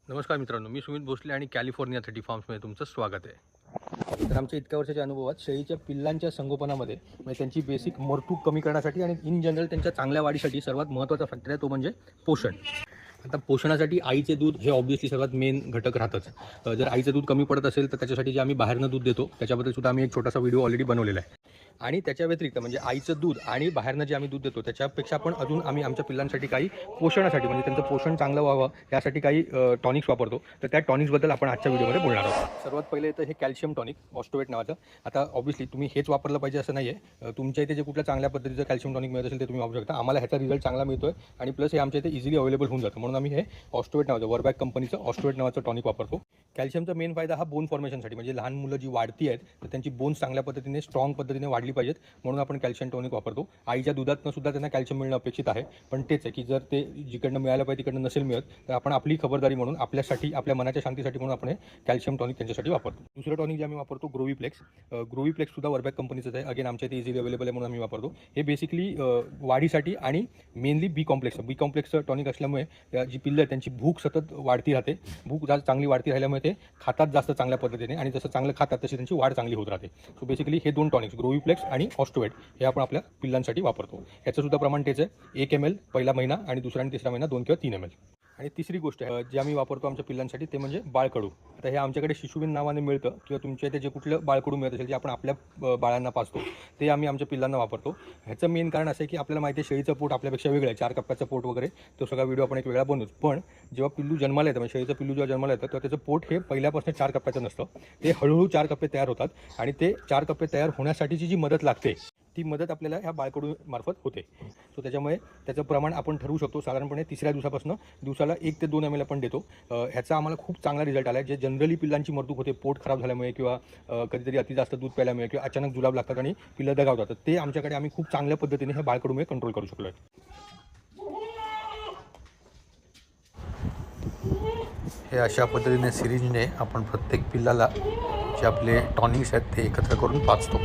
नमस्कार मित्रांनो, मी सुमित भोसले आणि कॅलिफोर्निया 30 फार्म्समध्ये तुमचं स्वागत आहे. तर आमच्या इतक्या वर्षाच्या अनुभवात शेळीच्या पिल्लांच्या संगोपनामध्ये म्हणजे त्यांची बेसिक मरतूक कमी करण्यासाठी आणि इन जनरल त्यांच्या चांगल्या वाढीसाठी सर्वात महत्त्वाचा फॅक्टर आहे तो म्हणजे पोषण. आता पोषणासाठी आईचे दूध हे ऑब्व्हियसली सर्वात मेन घटक राहतच. जर आईचं दूध कमी पडत असेल तर त्याच्यासाठी जे आम्ही बाहेरनं दूध देतो त्याच्याबद्दल सुद्धा आम्ही एक छोटासा व्हिडिओ ऑलरेडी बनवलेला आहे. आणि त्याच्या व्यतिरिक्त म्हणजे आईचं दूध आणि बाहेरनं जे आम्ही दूध देतो त्याच्यापेक्षा पण अजून आम्ही आमच्या पिल्लांसाठी काही पोषणासाठी म्हणजे त्यांचं पोषण चांगलं व्हावं यासाठी काही टॉनिक्स वापरतो. तर त्या टॉनिक्सबद्दल आपण आजच्या व्हिडिओमध्ये बोलणार आहोत. सर्वात पहिले तर हे कॅल्शियम टॉनिक ऑस्टोवेट नावाचं. आता ऑब्व्हियसली तुम्ही हेच वापरलं पाहिजे असं नाही आहे. तुमच्या इथे जे कुठल्या चांगल्या पद्धतीचं कॅल्शियम टॉनिक मिळत असेल ते तुम्ही वापरू शकता. आम्हाला ह्याचा रिझल्ट चांगला मिळतोय आणि प्लस हे आमच्या इथे इझिली अवेलेबल होऊन जातं म्हणून आम्ही हे ऑस्टोवेट नावाचं वर्बॅक कंपनीचं ऑस्टोवेट नावाचं टॉनिक वापरतो. कॅल्शियमचा मेन फायदा हा बोन फॉर्मेशनसाठी म्हणजे लहान मुलं जी वाढती आहेत तर त्यांची बोन्स चांगल्या पद्धतीने स्ट्रॉंग पद्धतीने वाढली पाहिजेत म्हणून आपण कॅल्शियम टॉनिक वापरतो. आईच्या दुधातनं सुद्धा त्यांना कॅल्शियम मिळणं अपेक्षित आहे. पण तेच आहे की जर ते जिकडनं मिळालं पाहिजे तिकडनं नसेल मिळत तर आपण आपली खबरदारी म्हणून आपल्यासाठी आपल्या मनाच्या शांतीसाठी म्हणून आपण हे कॅल्शियम टॉनिक त्यांच्यासाठी वापरतो. दुसरं टॉनिक जे आम्ही वापरतो ग्रोवीप्लेक्स सुद्धा वर्बॅक कंपनीचं आहे. अगेन आमच्या इथे इझिली अवेलेबल आहे म्हणून आम्ही वापरतो. हे बेसिकली वाढीसाठी आणि मेनली बी कॉम्प्लेक्सचं टॉनिक असल्यामुळे जी पिल्लं आहेत त्यांची भूक सतत वाढती राहते. भूक जास्त चांगली वाढती राहिल्यामुळे ते खातात जास्त चांगल्या पद्धतीने आणि जसं चांगलं खातात तशी त्यांची वाढ चांगली होत राहते. सो बेसिकली हे दोन टॉनिक्स ग्रोवीप्लेक्स आणि ऑस्टोवेट हे आपण आपल्या पिल्लांसाठी वापरतो. याचं सुद्धा प्रमाण तेच आहे 1 ml पहिला महिना आणि दुसरा आणि तिसरा महिना 2 किंवा 3 ml. आणि तिसरी गोष्ट आहे जी आम्ही वापरतो आमच्या पिल्लांसाठी ते म्हणजे बाळकडू. आता हे आमच्याकडे शिशुविन नावाने मिळतं किंवा तुमच्या इथे जे कुठलं बाळकडू मिळत असेल जे आपण आपल्या बाळांना पाजतो ते आम्ही आमच्या पिल्लांना वापरतो. ह्याचं मेन कारण असं आहे की आपल्याला माहिती आहे शेळीचं पोट आपल्यापेक्षा वेगळं आहे. 4 कप्प्याचं पोट वगैरे तो सगळा व्हिडिओ आपण एक वेगळा बनवूच. पण जेव्हा पिल्लू जन्माला येतं म्हणजे शेळीचं पिल्लू जेव्हा जन्माला येतं तेव्हा त्याचं पोट हे पहिल्यापासून 4 कप्प्याचं नसतं. ते हळूहळू 4 कप्पे तयार होतात आणि ते 4 कप्पे तयार होण्यासाठीची जी मदत लागते ती मदत आपल्याला ह्या बाळकडू मार्फत होते. सो त्याच्यामुळे त्याचं प्रमाण आपण ठरवू शकतो. साधारणपणे तिसऱ्या दिवसापासून दिवसाला 1 ते 2 ml आपण देतो. ह्याचा आम्हाला खूप चांगला रिझल्ट आला आहे. जे जनरली पिल्लांची मरतूक होते पोट खराब झाल्यामुळे किंवा कधीतरी अति जास्त दूध प्यायल्यामुळे किंवा अचानक जुलाब लागतात आणि पिल्लं दगावतात तर ते आमच्याकडे आम्ही खूप चांगल्या पद्धतीने हे बाळकडूमुळे कंट्रोल करू शकलो आहे. हे अशा पद्धतीने सिरिंजने आपण प्रत्येक पिल्लाला जे आपले टॉनिक्स आहेत ते एकत्र करून पाजतो.